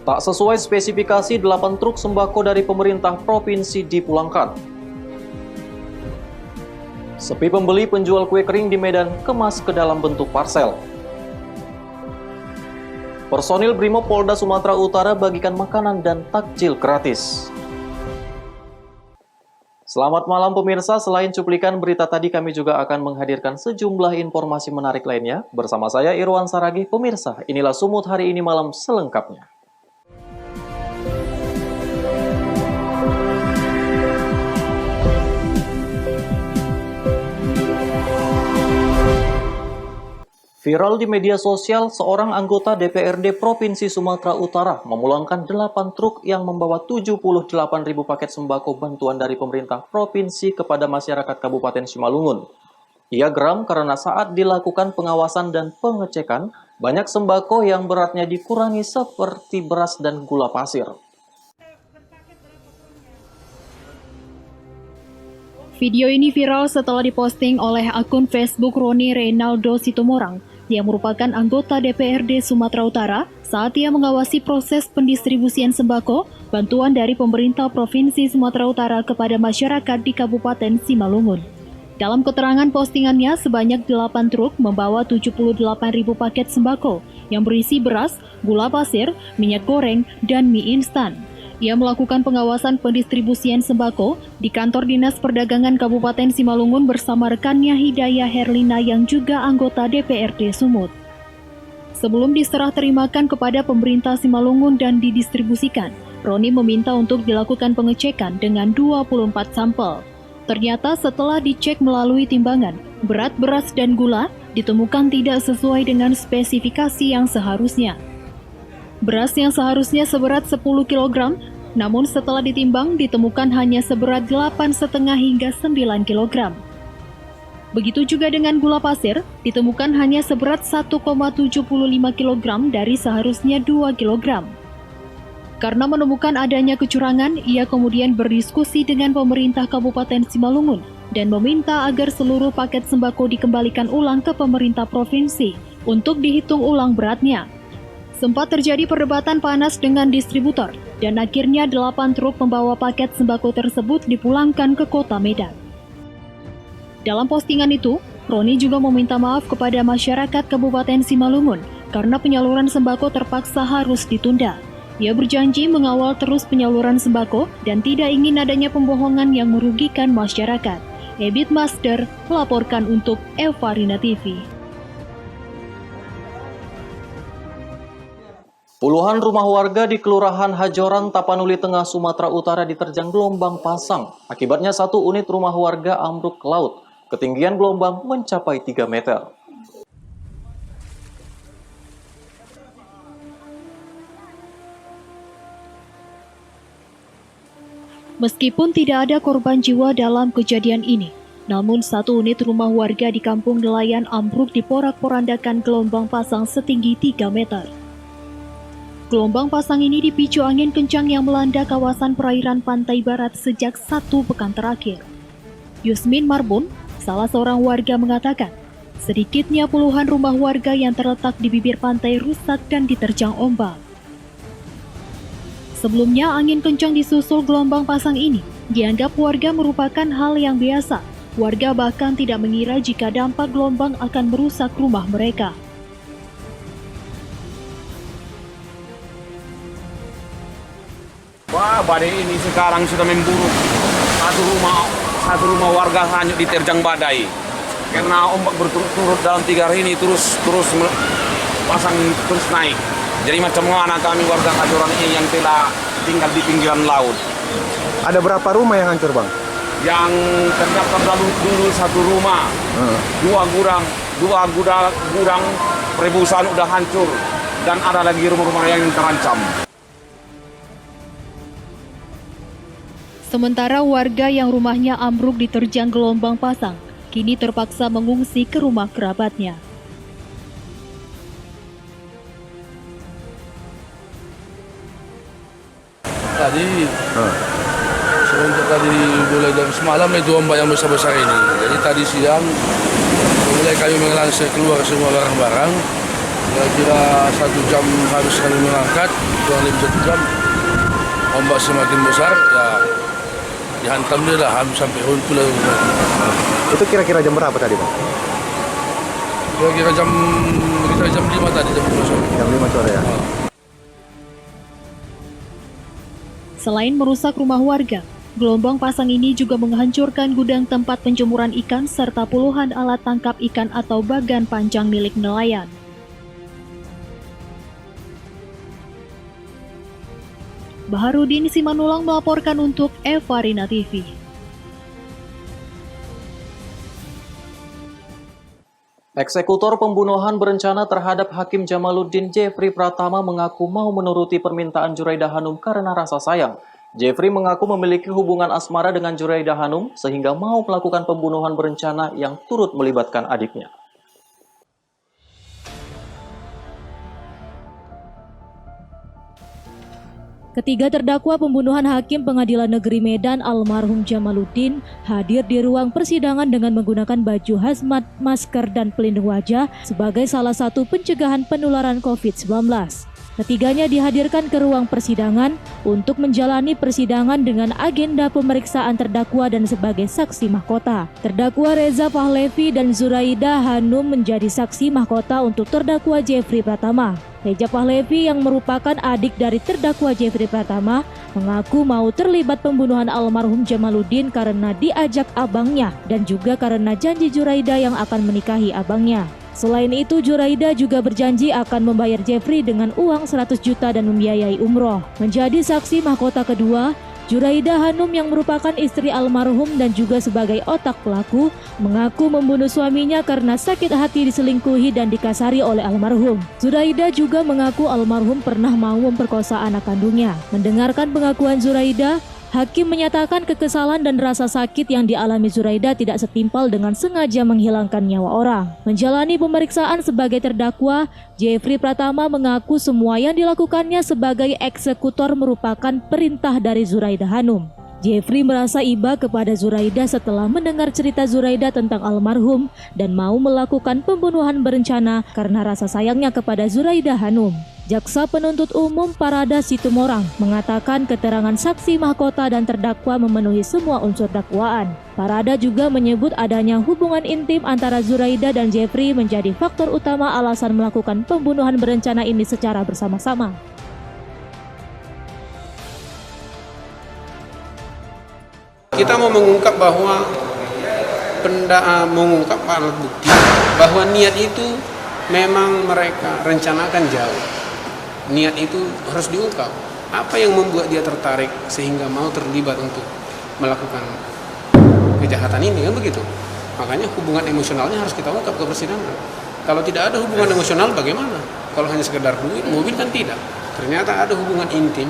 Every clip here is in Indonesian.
Tak sesuai spesifikasi, 8 truk sembako dari pemerintah provinsi dipulangkan. Sepi pembeli, penjual kue kering di Medan kemas ke dalam bentuk parsel. Personil Brimob Polda Sumatera Utara bagikan makanan dan takjil gratis. Selamat malam pemirsa, selain cuplikan berita tadi kami juga akan menghadirkan sejumlah informasi menarik lainnya. Bersama saya Irwan Saragih, pemirsa, inilah Sumut hari ini malam selengkapnya. Viral di media sosial, seorang anggota DPRD Provinsi Sumatera Utara memulangkan 8 truk yang membawa 78.000 paket sembako bantuan dari pemerintah provinsi kepada masyarakat Kabupaten Simalungun. Ia geram karena saat dilakukan pengawasan dan pengecekan, banyak sembako yang beratnya dikurangi seperti beras dan gula pasir. Video ini viral setelah diposting oleh akun Facebook Roni Reynaldo Situmorang, yang merupakan anggota DPRD Sumatera Utara saat ia mengawasi proses pendistribusian sembako bantuan dari pemerintah Provinsi Sumatera Utara kepada masyarakat di Kabupaten Simalungun. Dalam keterangan postingannya, sebanyak 8 truk membawa 78.000 paket sembako yang berisi beras, gula pasir, minyak goreng, dan mie instan. Ia melakukan pengawasan pendistribusian sembako di kantor Dinas Perdagangan Kabupaten Simalungun bersama rekannya Hidayah Herlina yang juga anggota DPRD Sumut. Sebelum diserah terimakan kepada pemerintah Simalungun dan didistribusikan, Roni meminta untuk dilakukan pengecekan dengan 24 sampel. Ternyata setelah dicek melalui timbangan, berat beras dan gula ditemukan tidak sesuai dengan spesifikasi yang seharusnya. Beras yang seharusnya seberat 10 kg, namun setelah ditimbang ditemukan hanya seberat 8,5 hingga 9 kg. Begitu juga dengan gula pasir, ditemukan hanya seberat 1,75 kg dari seharusnya 2 kg. Karena menemukan adanya kecurangan, ia kemudian berdiskusi dengan pemerintah Kabupaten Simalungun dan meminta agar seluruh paket sembako dikembalikan ulang ke pemerintah provinsi untuk dihitung ulang beratnya. Sempat terjadi perdebatan panas dengan distributor, dan akhirnya 8 truk pembawa paket sembako tersebut dipulangkan ke kota Medan. Dalam postingan itu, Roni juga meminta maaf kepada masyarakat Kabupaten Simalungun karena penyaluran sembako terpaksa harus ditunda. Ia berjanji mengawal terus penyaluran sembako dan tidak ingin adanya pembohongan yang merugikan masyarakat. Ebit Master melaporkan untuk Evarina TV. Puluhan rumah warga di Kelurahan Hajoran, Tapanuli Tengah, Sumatera Utara diterjang gelombang pasang. Akibatnya satu unit rumah warga ambruk ke laut. Ketinggian gelombang mencapai 3 meter. Meskipun tidak ada korban jiwa dalam kejadian ini, namun satu unit rumah warga di Kampung Nelayan ambruk diporak-porandakan gelombang pasang setinggi 3 meter. Gelombang pasang ini dipicu angin kencang yang melanda kawasan perairan pantai barat sejak 1 pekan terakhir. Yusmin Marbun, salah seorang warga mengatakan, sedikitnya puluhan rumah warga yang terletak di bibir pantai rusak dan diterjang ombak. Sebelumnya, angin kencang disusul gelombang pasang ini dianggap warga merupakan hal yang biasa. Warga bahkan tidak mengira jika dampak gelombang akan merusak rumah mereka. Wah, badai ini sekarang sudah memburuk. Satu rumah warga hanyut diterjang badai. Karena ombak berturut-turut dalam 3 hari ini terus pasang terus naik. Jadi macam mana kami warga Hajoran ini yang telah tinggal di pinggiran laut. Ada berapa rumah yang hancur, Bang? Yang terdaftar dulu satu rumah, dua gudang perebusan udah hancur, dan ada lagi rumah-rumah yang terancam. Sementara warga yang rumahnya ambruk diterjang gelombang pasang, kini terpaksa mengungsi ke rumah kerabatnya. Tadi, semenjak tadi mulai jam semalam itu ombak yang besar-besar ini. Jadi tadi siang mulai kami melansir keluar semua barang-barang. Kira-kira 1 jam harus kami mengangkat, kurang lebih 1 jam. Ombak semakin besar, ya dihantam dia lah, sampai huntu lah. Itu kira-kira jam berapa tadi, Bang? Kira-kira jam 5 tadi, jam 5 sore. Jam 5 sore ya? Selain merusak rumah warga, gelombang pasang ini juga menghancurkan gudang tempat penjemuran ikan serta puluhan alat tangkap ikan atau bagan panjang milik nelayan. Baharudin Simanulang melaporkan untuk Evarina TV. Eksekutor pembunuhan berencana terhadap Hakim Jamaluddin Jeffrey Pratama mengaku mau menuruti permintaan Juraida Hanum karena rasa sayang. Jeffrey mengaku memiliki hubungan asmara dengan Juraida Hanum sehingga mau melakukan pembunuhan berencana yang turut melibatkan adiknya. Ketiga terdakwa pembunuhan Hakim Pengadilan Negeri Medan almarhum Jamaluddin hadir di ruang persidangan dengan menggunakan baju hazmat, masker, dan pelindung wajah sebagai salah satu pencegahan penularan COVID-19. Ketiganya dihadirkan ke ruang persidangan untuk menjalani persidangan dengan agenda pemeriksaan terdakwa dan sebagai saksi mahkota. Terdakwa Reza Pahlevi dan Zuraida Hanum menjadi saksi mahkota untuk terdakwa Jeffrey Pratama. Reza Pahlevi yang merupakan adik dari terdakwa Jeffrey Pratama mengaku mau terlibat pembunuhan almarhum Jamaluddin karena diajak abangnya dan juga karena janji Zuraida yang akan menikahi abangnya. Selain itu, Zuraida juga berjanji akan membayar Jeffrey dengan uang 100 juta dan membiayai umroh. Menjadi saksi mahkota kedua, Zuraida Hanum yang merupakan istri almarhum dan juga sebagai otak pelaku mengaku membunuh suaminya karena sakit hati diselingkuhi dan dikasari oleh almarhum. Zuraida juga mengaku almarhum pernah mau memperkosa anak kandungnya. Mendengarkan pengakuan Zuraida, Hakim menyatakan kekesalan dan rasa sakit yang dialami Zuraida tidak setimpal dengan sengaja menghilangkan nyawa orang. Menjalani pemeriksaan sebagai terdakwa, Jeffrey Pratama mengaku semua yang dilakukannya sebagai eksekutor merupakan perintah dari Zuraida Hanum. Jeffrey merasa iba kepada Zuraida setelah mendengar cerita Zuraida tentang almarhum dan mau melakukan pembunuhan berencana karena rasa sayangnya kepada Zuraida Hanum. Jaksa Penuntut Umum Parada Situmorang mengatakan keterangan saksi mahkota dan terdakwa memenuhi semua unsur dakwaan. Parada juga menyebut adanya hubungan intim antara Zuraida dan Jeffrey menjadi faktor utama alasan melakukan pembunuhan berencana ini secara bersama-sama. Kita mau mengungkap bahwa mengungkap alat bukti bahwa niat itu memang mereka rencanakan jauh. Niat itu harus diungkap. Apa yang membuat dia tertarik sehingga mau terlibat untuk melakukan kejahatan ini, kan begitu. Makanya hubungan emosionalnya harus kita ungkap ke persidangan. Kalau tidak ada hubungan emosional bagaimana? Kalau hanya sekedar duit, mobil kan tidak. Ternyata ada hubungan intim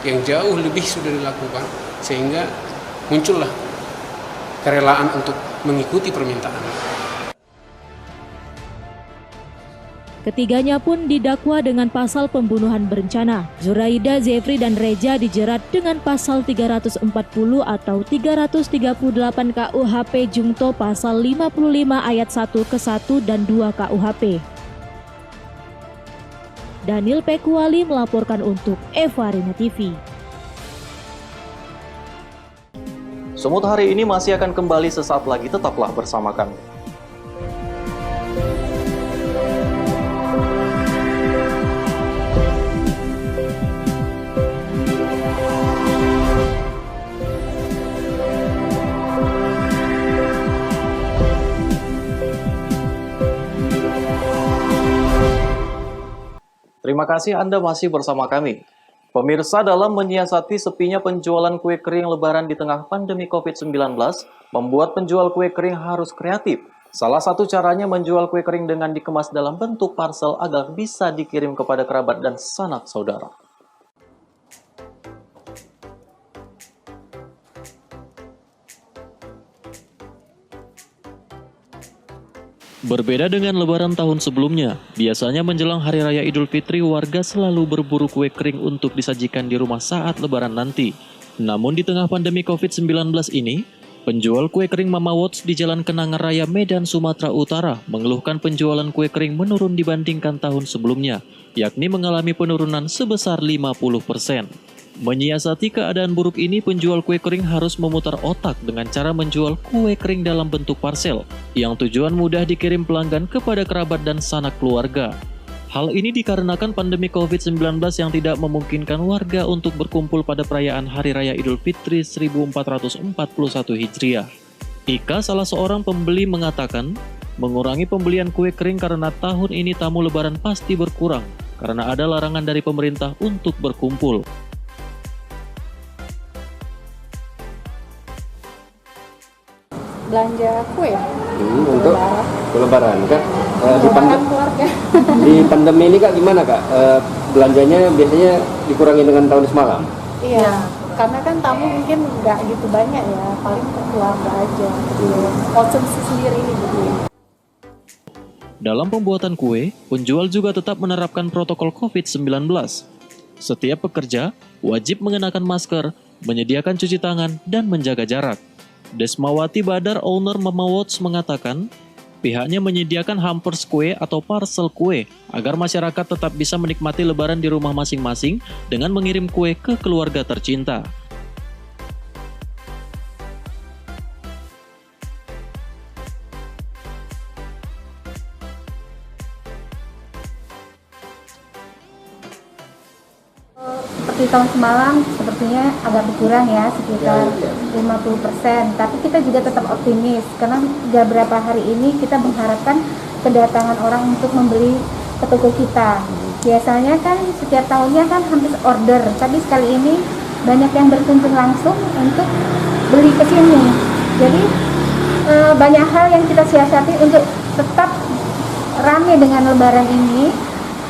yang jauh lebih sudah dilakukan sehingga muncullah kerelaan untuk mengikuti permintaan. Ketiganya pun didakwa dengan pasal pembunuhan berencana. Zuraida, Jeffrey, dan Reza dijerat dengan pasal 340 atau 338 KUHP Jungto pasal 55 ayat 1 ke 1 dan 2 KUHP. Daniel Pekuali melaporkan untuk Evarina TV. Semut hari ini masih akan kembali sesaat lagi, tetaplah bersama kami. Terima kasih Anda masih bersama kami. Pemirsa, dalam menyiasati sepinya penjualan kue kering Lebaran di tengah pandemi COVID-19, membuat penjual kue kering harus kreatif. Salah satu caranya menjual kue kering dengan dikemas dalam bentuk parcel agar bisa dikirim kepada kerabat dan sanak saudara. Berbeda dengan Lebaran tahun sebelumnya, biasanya menjelang Hari Raya Idul Fitri warga selalu berburu kue kering untuk disajikan di rumah saat Lebaran nanti. Namun di tengah pandemi COVID-19 ini, Penjual kue kering Mama Wots di Jalan Kenangan Raya Medan, Sumatera Utara mengeluhkan penjualan kue kering menurun dibandingkan tahun sebelumnya, yakni mengalami penurunan sebesar 50%. Menyiasati keadaan buruk ini, penjual kue kering harus memutar otak dengan cara menjual kue kering dalam bentuk parsel, yang tujuan mudah dikirim pelanggan kepada kerabat dan sanak keluarga. Hal ini dikarenakan pandemi COVID-19 yang tidak memungkinkan warga untuk berkumpul pada perayaan Hari Raya Idul Fitri 1441 Hijriah. Ika, salah seorang pembeli, mengatakan mengurangi pembelian kue kering karena tahun ini tamu lebaran pasti berkurang karena ada larangan dari pemerintah untuk berkumpul. Belanja kue untuk lebaran kak keluarga. di pandemi ini kak gimana kak, belanjanya biasanya dikurangi dengan tahun semalam? Iya, karena kan tamu mungkin nggak gitu banyak ya, paling ke keluarga aja gitu, konsumsi sendiri gitu. Dalam pembuatan kue, penjual juga tetap menerapkan protokol COVID-19. Setiap pekerja wajib mengenakan masker, menyediakan cuci tangan, dan menjaga jarak. Desmawati Badar, owner Mama Wots, mengatakan pihaknya menyediakan hampers kue atau parcel kue agar masyarakat tetap bisa menikmati lebaran di rumah masing-masing dengan mengirim kue ke keluarga tercinta. Seperti tahun semalam sepertinya agak berkurang ya, sekitar 50%, tapi kita juga tetap optimis karena beberapa hari ini kita mengharapkan kedatangan orang untuk membeli ke toko kita. Biasanya kan setiap tahunnya kan hampir order, tapi sekali ini banyak yang berkunjung langsung untuk beli ke sini. Jadi banyak hal yang kita siasati untuk tetap ramai dengan lebaran ini,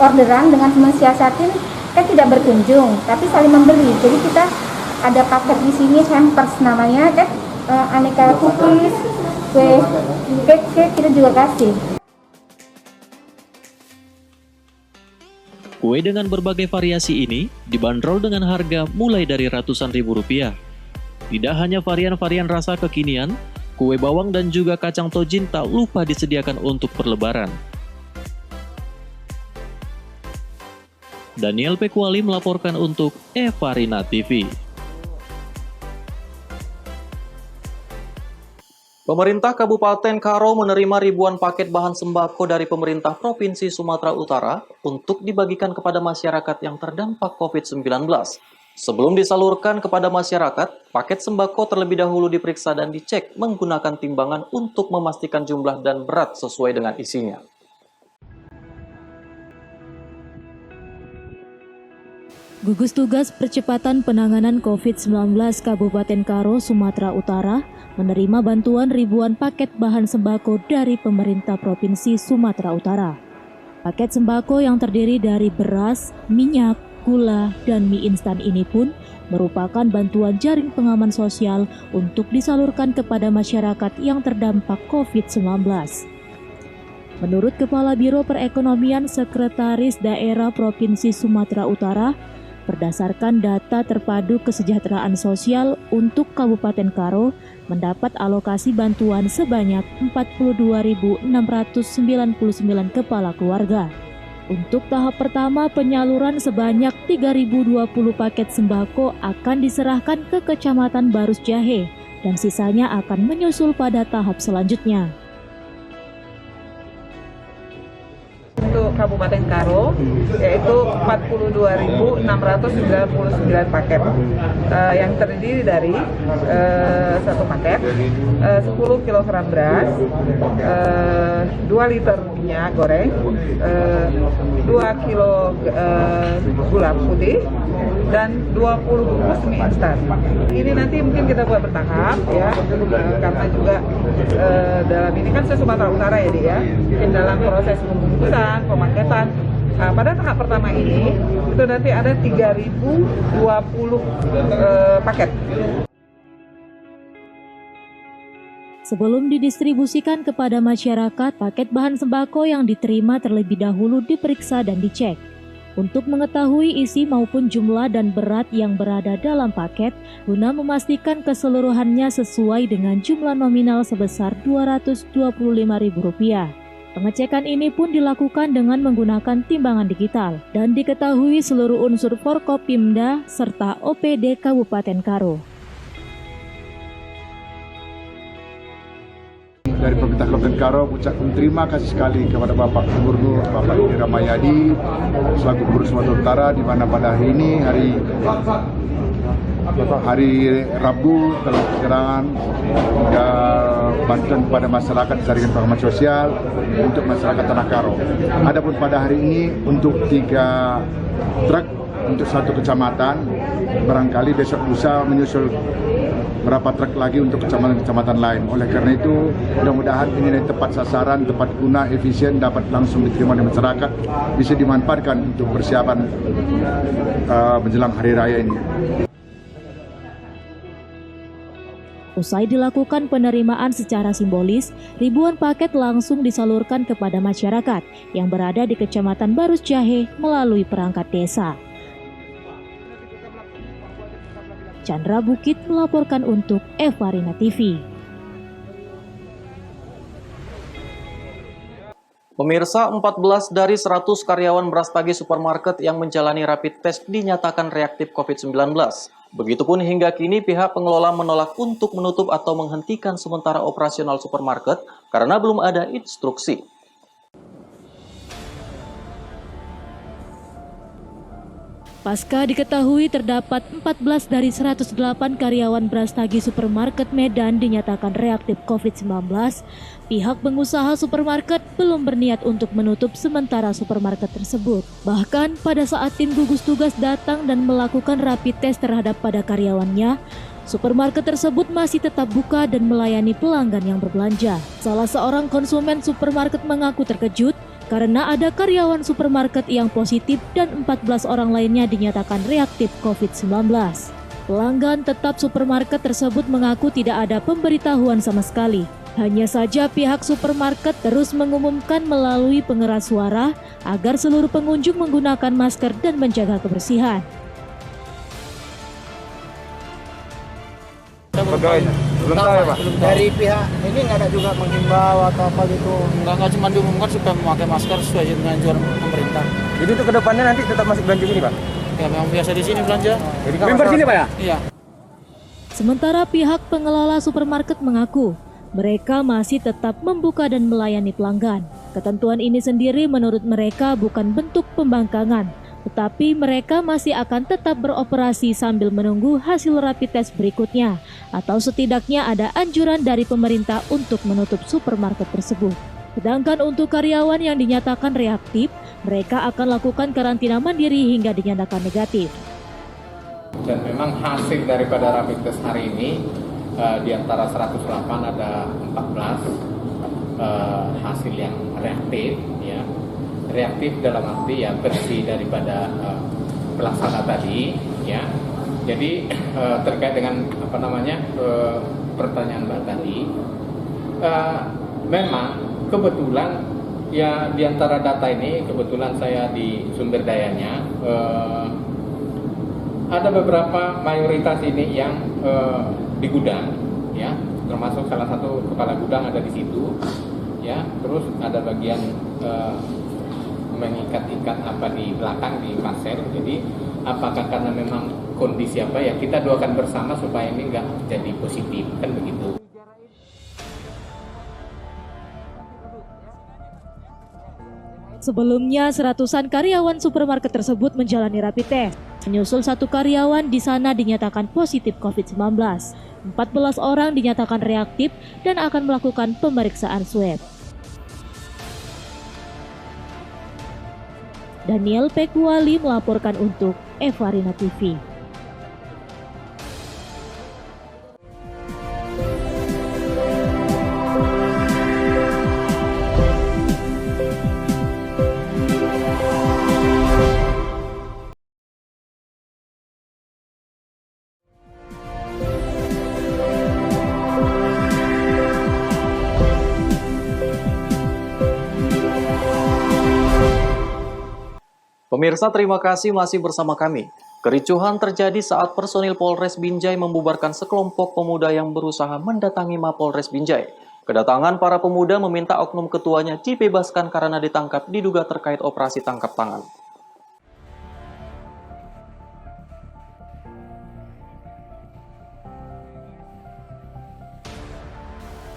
orderan dengan mensiasatin kan tidak berkunjung, tapi saling membeli. Jadi kita ada paket di sini, hampers namanya kan, aneka cookies, kue, cake kita juga kasih. Kue dengan berbagai variasi ini dibanderol dengan harga mulai dari ratusan ribu rupiah. Tidak hanya varian-varian rasa kekinian, kue bawang dan juga kacang tojin tak lupa disediakan untuk perlebaran. Daniel Pekuali melaporkan untuk Evarina TV. Pemerintah Kabupaten Karo menerima ribuan paket bahan sembako dari pemerintah Provinsi Sumatera Utara untuk dibagikan kepada masyarakat yang terdampak COVID-19. Sebelum disalurkan kepada masyarakat, paket sembako terlebih dahulu diperiksa dan dicek menggunakan timbangan untuk memastikan jumlah dan berat sesuai dengan isinya. Gugus Tugas Percepatan Penanganan COVID-19 Kabupaten Karo, Sumatera Utara menerima bantuan ribuan paket bahan sembako dari pemerintah Provinsi Sumatera Utara. Paket sembako yang terdiri dari beras, minyak, gula, dan mie instan ini pun merupakan bantuan jaring pengaman sosial untuk disalurkan kepada masyarakat yang terdampak COVID-19. Menurut Kepala Biro Perekonomian Sekretaris Daerah Provinsi Sumatera Utara, berdasarkan data terpadu kesejahteraan sosial untuk Kabupaten Karo, mendapat alokasi bantuan sebanyak 42.699 kepala keluarga. Untuk tahap pertama, penyaluran sebanyak 3.020 paket sembako akan diserahkan ke Kecamatan Barus Jahe dan sisanya akan menyusul pada tahap selanjutnya. Untuk Kabupaten Karo yaitu 42.699 paket yang terdiri dari satu paket 10 kg beras, 2 liter minyak goreng, 2 kilo gula putih, dan 20 bungkus mie instan. Ini nanti mungkin kita buat bertahap ya, karena juga dalam ini kan Sumatera Utara ya dia, mungkin dalam proses pembungkusan, pemaketan. Pada tahap pertama ini itu nanti ada 3.020 paket. Sebelum didistribusikan kepada masyarakat, paket bahan sembako yang diterima terlebih dahulu diperiksa dan dicek. untuk mengetahui isi maupun jumlah dan berat yang berada dalam paket guna memastikan keseluruhannya sesuai dengan jumlah nominal sebesar Rp225.000. Pengecekan ini pun dilakukan dengan menggunakan timbangan digital dan diketahui seluruh unsur Forkopimda serta OPD Kabupaten Karo. Dari pemerintah Kabupaten Karo ucapkan terima kasih sekali kepada Bapak Gubernur Bapak Edi Rahmayadi selaku Gubernur Sumatera Utara, di mana pada hari ini hari Rabu telah penyerangan hingga bantuan kepada masyarakat jaringan pengaman sosial untuk masyarakat Tanah Karo. Adapun pada hari ini untuk 3 truk untuk 1 kecamatan, barangkali besok lusa menyusul berapa truk lagi untuk kecamatan-kecamatan lain. Oleh karena itu, mudah-mudahan ini tepat sasaran, tepat guna, efisien, dapat langsung diterima di masyarakat, bisa dimanfaatkan untuk persiapan menjelang Hari Raya ini. Usai dilakukan penerimaan secara simbolis, ribuan paket langsung disalurkan kepada masyarakat yang berada di Kecamatan Barus Jahe melalui perangkat desa. Chandra Bukit melaporkan untuk Evarina TV. Pemirsa, 14 dari 100 karyawan Brastagi Supermarket yang menjalani rapid test dinyatakan reaktif COVID-19. Begitupun hingga kini pihak pengelola menolak untuk menutup atau menghentikan sementara operasional supermarket karena belum ada instruksi. Pasca diketahui terdapat 14 dari 108 karyawan Brastagi Supermarket Medan dinyatakan reaktif COVID-19, pihak pengusaha supermarket belum berniat untuk menutup sementara supermarket tersebut. Bahkan pada saat tim gugus tugas datang dan melakukan rapid test terhadap pada karyawannya, supermarket tersebut masih tetap buka dan melayani pelanggan yang berbelanja. Salah seorang konsumen supermarket mengaku terkejut karena ada karyawan supermarket yang positif dan 14 orang lainnya dinyatakan reaktif COVID-19. Pelanggan tetap supermarket tersebut mengaku tidak ada pemberitahuan sama sekali. Hanya saja pihak supermarket terus mengumumkan melalui pengeras suara agar seluruh pengunjung menggunakan masker dan menjaga kebersihan. Belum tahu ya Pak? Dari pihak ini nggak ada juga menghimbau atau apa gitu? Nggak cuma diumumkan supaya memakai masker sesuai dengan anjuran pemerintah. Jadi untuk kedepannya nanti tetap masih belanja sini Pak? Ya memang biasa di sini belanja. Jadi member sini Pak ya? Iya. Sementara pihak pengelola supermarket mengaku mereka masih tetap membuka dan melayani pelanggan. Ketentuan ini sendiri menurut mereka bukan bentuk pembangkangan, tetapi mereka masih akan tetap beroperasi sambil menunggu hasil rapid test berikutnya, atau setidaknya ada anjuran dari pemerintah untuk menutup supermarket tersebut. Sedangkan untuk karyawan yang dinyatakan reaktif, mereka akan lakukan karantina mandiri hingga dinyatakan negatif. Dan memang hasil daripada rapid test hari ini, di antara 108 ada 14 hasil yang reaktif, ya. Reaktif dalam arti ya bersih daripada pelaksana tadi, ya. Jadi terkait dengan pertanyaan Mbak tadi, memang kebetulan ya di antara data ini kebetulan saya di sumber dayanya ada beberapa mayoritas ini yang di gudang, ya, termasuk salah satu kepala gudang ada di situ, ya. Terus ada bagian mengikat-ikat apa di belakang di pasir. Jadi apakah karena memang kondisi apa ya, kita doakan bersama supaya ini nggak jadi positif, kan begitu. Sebelumnya, seratusan karyawan supermarket tersebut menjalani rapid test. Menyusul 1 karyawan di sana dinyatakan positif COVID-19. 14 orang dinyatakan reaktif dan akan melakukan pemeriksaan swab. Daniel Pekuali melaporkan untuk Evarina TV. Pemirsa, terima kasih masih bersama kami. Kericuhan terjadi saat personil Polres Binjai membubarkan sekelompok pemuda yang berusaha mendatangi Mapolres Binjai. Kedatangan para pemuda meminta oknum ketuanya dibebaskan karena ditangkap diduga terkait operasi tangkap tangan.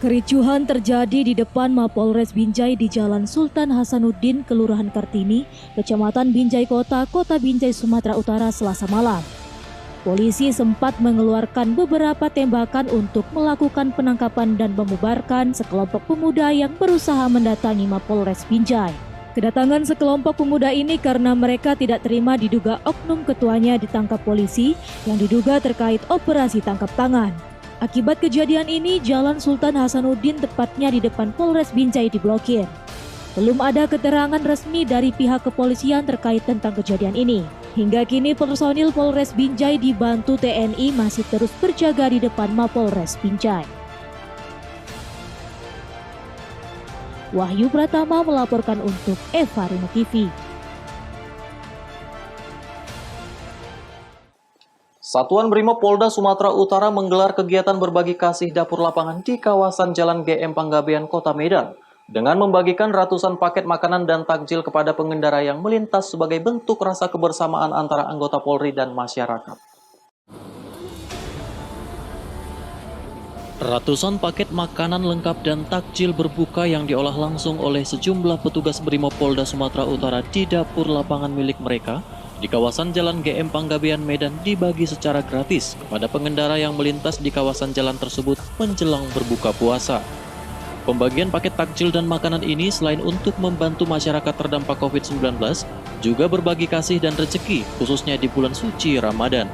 Kericuhan terjadi di depan Mapolres Binjai di Jalan Sultan Hasanuddin, Kelurahan Kartini, Kecamatan Binjai Kota, Kota Binjai, Sumatera Utara, Selasa malam. Polisi sempat mengeluarkan beberapa tembakan untuk melakukan penangkapan dan membubarkan sekelompok pemuda yang berusaha mendatangi Mapolres Binjai. Kedatangan sekelompok pemuda ini karena mereka tidak terima diduga oknum ketuanya ditangkap polisi yang diduga terkait operasi tangkap tangan. Akibat kejadian ini, Jalan Sultan Hasanuddin tepatnya di depan Polres Binjai diblokir. Belum ada keterangan resmi dari pihak kepolisian terkait tentang kejadian ini. Hingga kini personil Polres Binjai dibantu TNI masih terus berjaga di depan Mapolres Binjai. Wahyu Pratama melaporkan untuk Eva Rina TV. Satuan Brimob Polda Sumatera Utara menggelar kegiatan berbagi kasih dapur lapangan di kawasan Jalan GM Panggabean, Kota Medan, dengan membagikan ratusan paket makanan dan takjil kepada pengendara yang melintas sebagai bentuk rasa kebersamaan antara anggota Polri dan masyarakat. Ratusan paket makanan lengkap dan takjil berbuka yang diolah langsung oleh sejumlah petugas Brimob Polda Sumatera Utara di dapur lapangan milik mereka di kawasan Jalan GM Panggabean, Medan dibagi secara gratis kepada pengendara yang melintas di kawasan jalan tersebut menjelang berbuka puasa. Pembagian paket takjil dan makanan ini selain untuk membantu masyarakat terdampak COVID-19, juga berbagi kasih dan rezeki, khususnya di bulan suci Ramadan.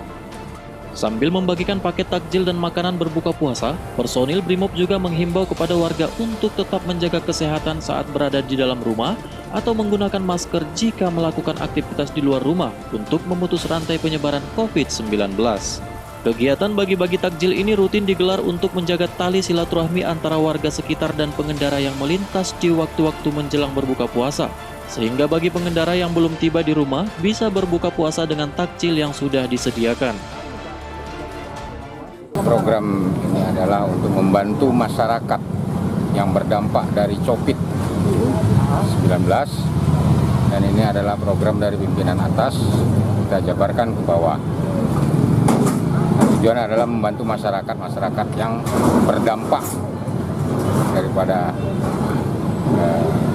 Sambil membagikan paket takjil dan makanan berbuka puasa, personil Brimob juga menghimbau kepada warga untuk tetap menjaga kesehatan saat berada di dalam rumah atau menggunakan masker jika melakukan aktivitas di luar rumah untuk memutus rantai penyebaran COVID-19. Kegiatan bagi-bagi takjil ini rutin digelar untuk menjaga tali silaturahmi antara warga sekitar dan pengendara yang melintas di waktu-waktu menjelang berbuka puasa, sehingga bagi pengendara yang belum tiba di rumah bisa berbuka puasa dengan takjil yang sudah disediakan. Program ini adalah untuk membantu masyarakat yang berdampak dari COVID-19, dan ini adalah program dari pimpinan atas, kita jabarkan ke bawah. Tujuan adalah membantu masyarakat yang berdampak daripada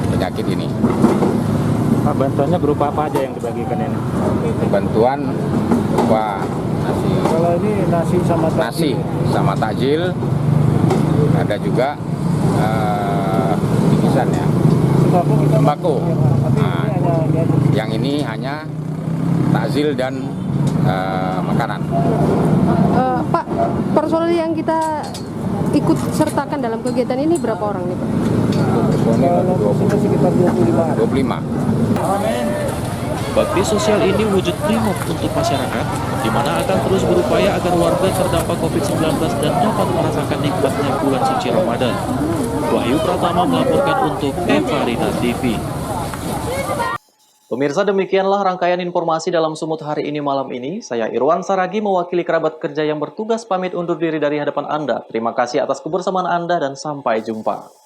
penyakit ini. Pak, bantuannya berupa apa aja yang dibagikan ini? Bantuan berupa nasi. Kalau ini nasi sama takjil. Ada juga bingkisan ya. Sembako. Nah, yang ini hanya takjil dan makanan. Pak, personil yang kita ikut sertakan dalam kegiatan ini berapa orang nih, Pak? Personil sekitar 25. Bakti sosial ini wujud Brimob untuk masyarakat, di mana akan terus berupaya agar warga terdampak COVID-19 dan dapat merasakan nikmatnya bulan suci Ramadan. Wahyu Pratama melaporkan untuk Eva Rina TV. Pemirsa, demikianlah rangkaian informasi dalam Sumut hari ini malam ini. Saya Irwan Saragi mewakili kerabat kerja yang bertugas pamit undur diri dari hadapan Anda. Terima kasih atas kebersamaan Anda dan sampai jumpa.